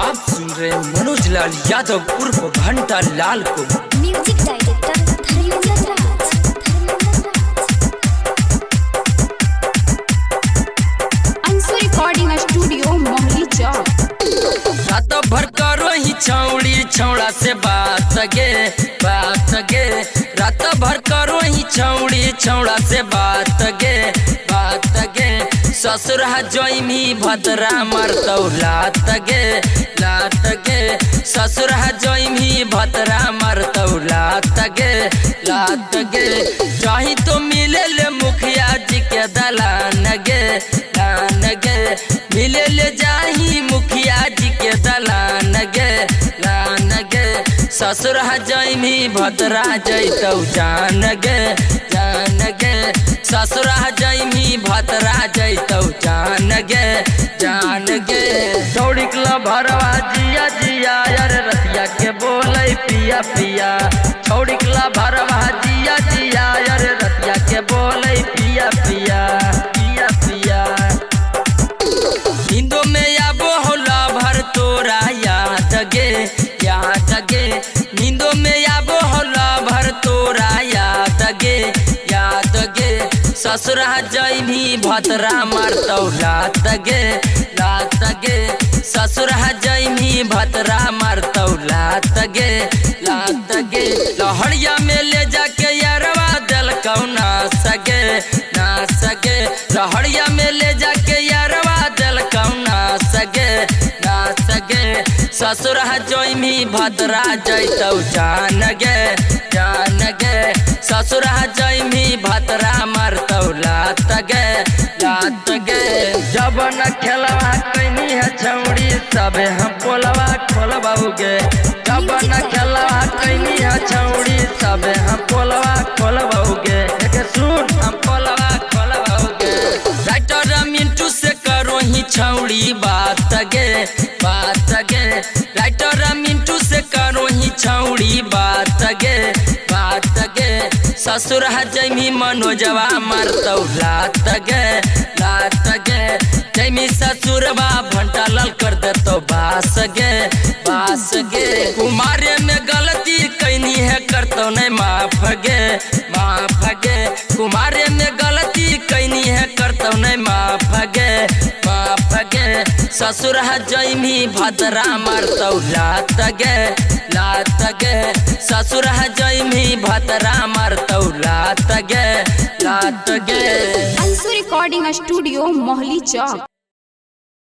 आप सुन रहे हैं मनोज लाल यादव उर्फ घंटा लाल को। म्यूजिक डायरेक्टर धर्मेंद्र राज। अंशु रिकॉर्डिंग स्टूडियो मोहली चौक। रात भर करो ही छौड़ी छौड़ा से बात गे रात भर करो ही छौड़ी छौड़ा से बात गे ससुर जोइमी भद्रा मरतौ लात गे ससुर जोइमी भद्रा मरतौ लात गे चाही तो मिले ले मुखिया जी के दलान गे मिले ले जाही मुखिया जी के दलान गे ससुर जोइमी भद्रा जैतौ जान गे ससुर जोइमी भद्रा जैतौ जान गे दौड़िकला भरवा जिया जिया यार रतिया के बोले पिया पिया छौड़िकला भरवा जिया जिया यार रतिया के बोले पिया पिया पिया पिया हिंदू में आबो होला भर तोरा याद गे हिंदू में आबो होला भर तोरा याद गे ससुर जोइमी भद्रा मरतौ लात गे ससुर जोइमी भद्रा मरतौ लात गे लहड़िया में ले जाके यारवा दिलकौ ना सगे लहड़िया में ले जाके यारवा दिलकौ ना सगे ससुर जोइमी भद्रा जैतौ जान गे ससुर जोइमी भद्रा मरतौ लात गे जब न खेलवा कैनी है छौड़ी सबे हम पोलवा खोलबाऊगे जब न खेलवा कैनी है छौड़ी सबे हम पोलवा खोलबाऊगे सुन हम पोलवा खोलबाऊगे राइटर मिंटू से करो ही छौड़ी बात गे राइटर मिंटू से करो ही छौड़ी बात गे ससुर जोइमी मनोजवा मरतौ लात गे जैमी ससुरवा भंटा लाल कर देतो बास गे कुमारे में गलती कैनी है करतो नहीं माफ गे कुमारे में गलती कैनी है करतो नहीं माफ गे ससुर जोइमी भद्रा मरतौ लात गे ससुर जोइमी भद्रा मरतौ लात गे अंशु रिकॉर्डिंग स्टूडियो मोहली चौक।